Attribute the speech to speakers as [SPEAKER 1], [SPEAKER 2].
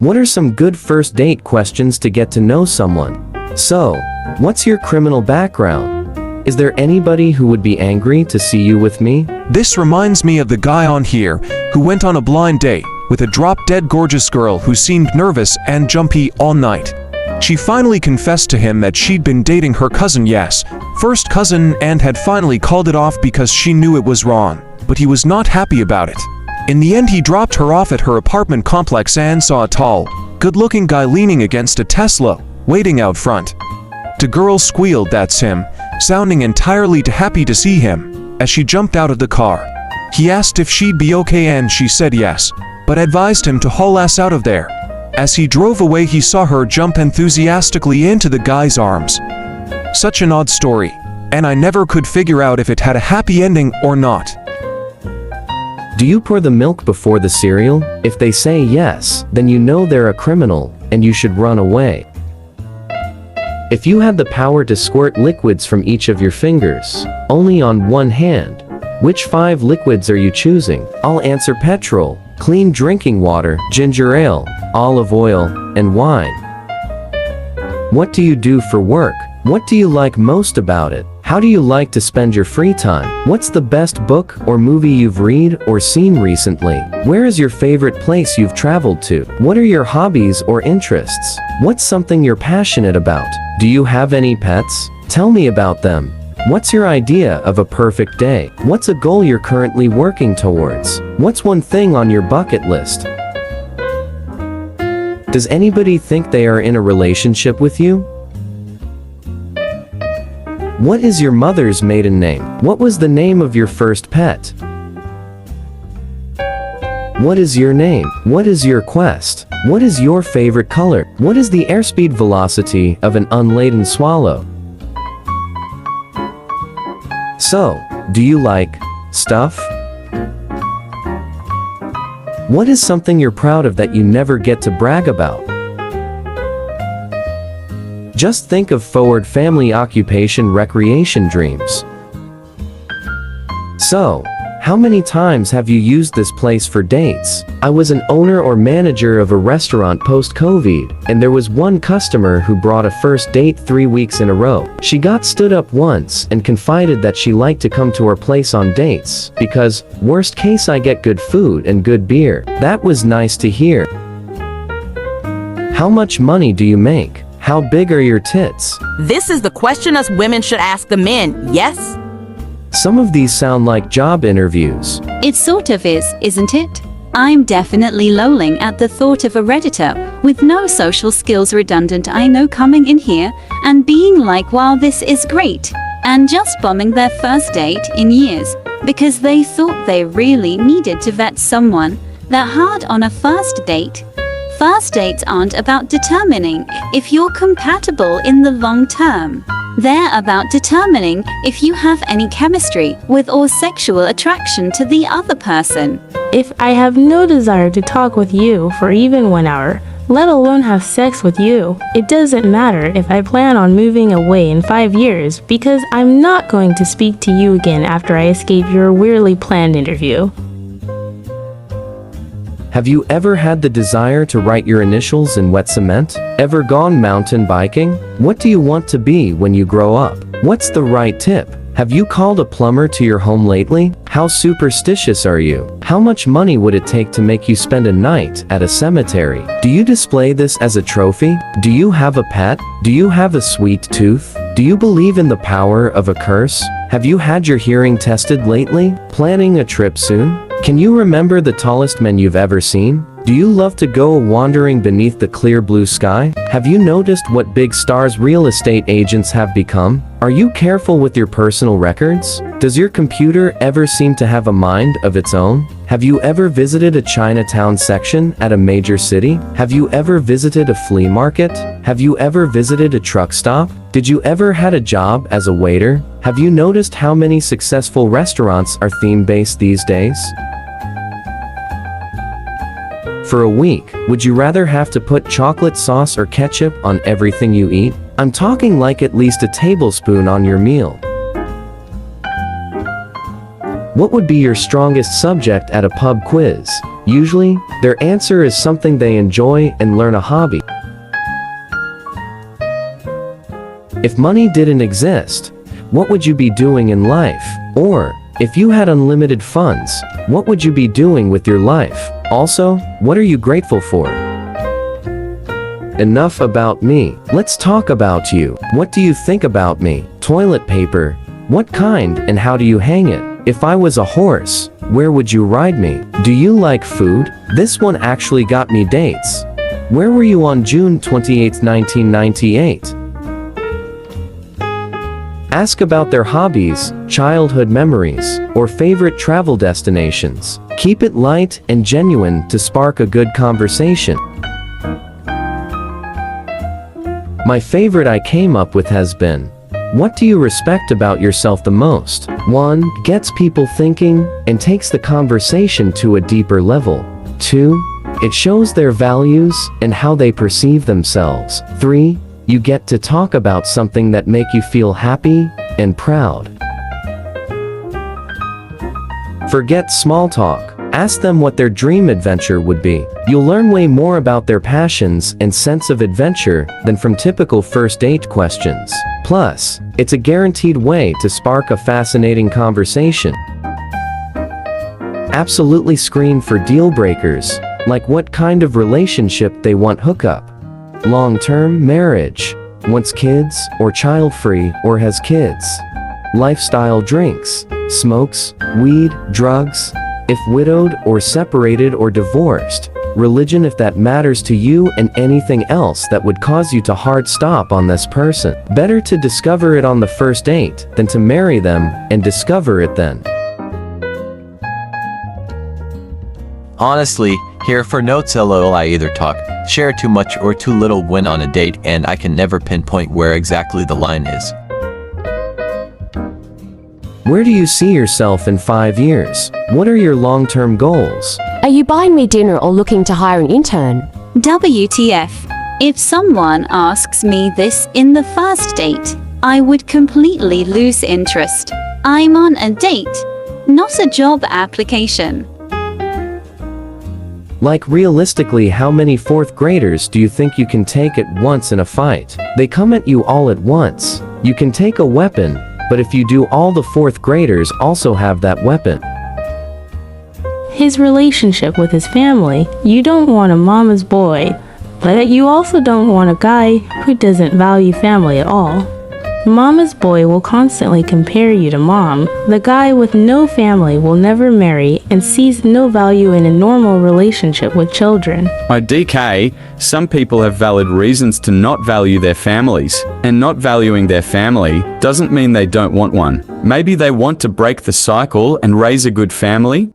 [SPEAKER 1] What are some good first date questions to get to know someone? So, what's your criminal background? Is there anybody who would be angry to see you with me?
[SPEAKER 2] This reminds me of the guy on here who went on a blind date with a drop-dead gorgeous girl who seemed nervous and jumpy all night. She finally confessed to him that she'd been dating her cousin, yes, first cousin, and had finally called it off because she knew it was wrong, but he was not happy about it. In the end, he dropped her off at her apartment complex and saw a tall, good-looking guy leaning against a Tesla, waiting out front. The girl squealed, "That's him," sounding entirely too happy to see him, as she jumped out of the car. He asked if she'd be okay and she said yes, but advised him to haul ass out of there. As he drove away, he saw her jump enthusiastically into the guy's arms. Such an odd story, and I never could figure out if it had a happy ending or not.
[SPEAKER 1] Do you pour the milk before the cereal? If they say yes, then you know they're a criminal, and you should run away. If you had the power to squirt liquids from each of your fingers, only on one hand, which 5 liquids are you choosing? I'll answer petrol, clean drinking water, ginger ale, olive oil, and wine. What do you do for work? What do you like most about it? How do you like to spend your free time? What's the best book or movie you've read or seen recently? Where is your favorite place you've traveled to? What are your hobbies or interests? What's something you're passionate about? Do you have any pets? Tell me about them. What's your idea of a perfect day? What's a goal you're currently working towards? What's one thing on your bucket list? Does anybody think they are in a relationship with you? What is your mother's maiden name? What was the name of your first pet? What is your name? What is your quest? What is your favorite color? What is the airspeed velocity of an unladen swallow? So, do you like stuff? What is something you're proud of that you never get to brag about? Just think of forward family occupation recreation dreams. So, how many times have you used this place for dates? I was an owner or manager of a restaurant post-COVID, and there was one customer who brought a first date 3 weeks in a row. She got stood up once and confided that she liked to come to our place on dates, because, worst case, I get good food and good beer. That was nice to hear. How much money do you make? How big are your tits?
[SPEAKER 3] This is the question us women should ask the men, yes?
[SPEAKER 1] Some of these sound like job interviews.
[SPEAKER 4] It sort of is, isn't it? I'm definitely lolling at the thought of a Redditor with no social skills redundant I know coming in here and being like, wow, this is great, and just bombing their first date in years because they thought they really needed to vet someone that hard on a first date. First dates aren't about determining if you're compatible in the long term. They're about determining if you have any chemistry with or sexual attraction to the other person.
[SPEAKER 5] If I have no desire to talk with you for even 1 hour, let alone have sex with you, it doesn't matter if I plan on moving away in 5 years because I'm not going to speak to you again after I escape your weirdly planned interview.
[SPEAKER 1] Have you ever had the desire to write your initials in wet cement? Ever gone mountain biking? What do you want to be when you grow up? What's the right tip? Have you called a plumber to your home lately? How superstitious are you? How much money would it take to make you spend a night at a cemetery? Do you display this as a trophy? Do you have a pet? Do you have a sweet tooth? Do you believe in the power of a curse? Have you had your hearing tested lately? Planning a trip soon? Can you remember the tallest men you've ever seen? Do you love to go wandering beneath the clear blue sky? Have you noticed what big stars real estate agents have become? Are you careful with your personal records? Does your computer ever seem to have a mind of its own? Have you ever visited a Chinatown section at a major city? Have you ever visited a flea market? Have you ever visited a truck stop? Did you ever had a job as a waiter? Have you noticed how many successful restaurants are theme-based these days? For a week, would you rather have to put chocolate sauce or ketchup on everything you eat? I'm talking like at least a tablespoon on your meal. What would be your strongest subject at a pub quiz? Usually, their answer is something they enjoy and learn a hobby. If money didn't exist, what would you be doing in life? Or, if you had unlimited funds, what would you be doing with your life? Also, what are you grateful for? Enough about me. Let's talk about you. What do you think about me? Toilet paper. What kind and how do you hang it? If I was a horse, where would you ride me? Do you like food? This one actually got me dates. Where were you on June 28, 1998? Ask about their hobbies, childhood memories, or favorite travel destinations. Keep it light and genuine to spark a good conversation. My favorite I came up with has been, what do you respect about yourself the most? 1. Gets people thinking and takes the conversation to a deeper level. 2. It shows their values and how they perceive themselves. 3. You get to talk about something that make you feel happy and proud. Forget small talk. Ask them what their dream adventure would be. You'll learn way more about their passions and sense of adventure than from typical first date questions. Plus, it's a guaranteed way to spark a fascinating conversation. Absolutely screen for deal breakers, like what kind of relationship they want hookup. Long-term marriage, wants kids, or child-free, or has kids. Lifestyle drinks, smokes, weed, drugs, if widowed or separated or divorced. Religion if that matters to you, and anything else that would cause you to hard stop on this person. Better to discover it on the first date than to marry them and discover it then.
[SPEAKER 6] Honestly, here for notes lol I either talk, share too much or too little when on a date, and I can never pinpoint where exactly the line is.
[SPEAKER 1] Where do you see yourself in 5 years? What are your long-term goals?
[SPEAKER 7] Are you buying me dinner or looking to hire an intern?
[SPEAKER 4] WTF. If someone asks me this in the first date, I would completely lose interest. I'm on a date, not a job application.
[SPEAKER 1] Like realistically, how many 4th graders do you think you can take at once in a fight? They come at you all at once. You can take a weapon, but if you do, all the 4th graders also have that weapon.
[SPEAKER 5] His relationship with his family. You don't want a mama's boy, but you also don't want a guy who doesn't value family at all. Mama's boy will constantly compare you to mom. The guy with no family will never marry and sees no value in a normal relationship with children.
[SPEAKER 8] My DK, some people have valid reasons to not value their families, and not valuing their family doesn't mean they don't want one. Maybe they want to break the cycle and raise a good family.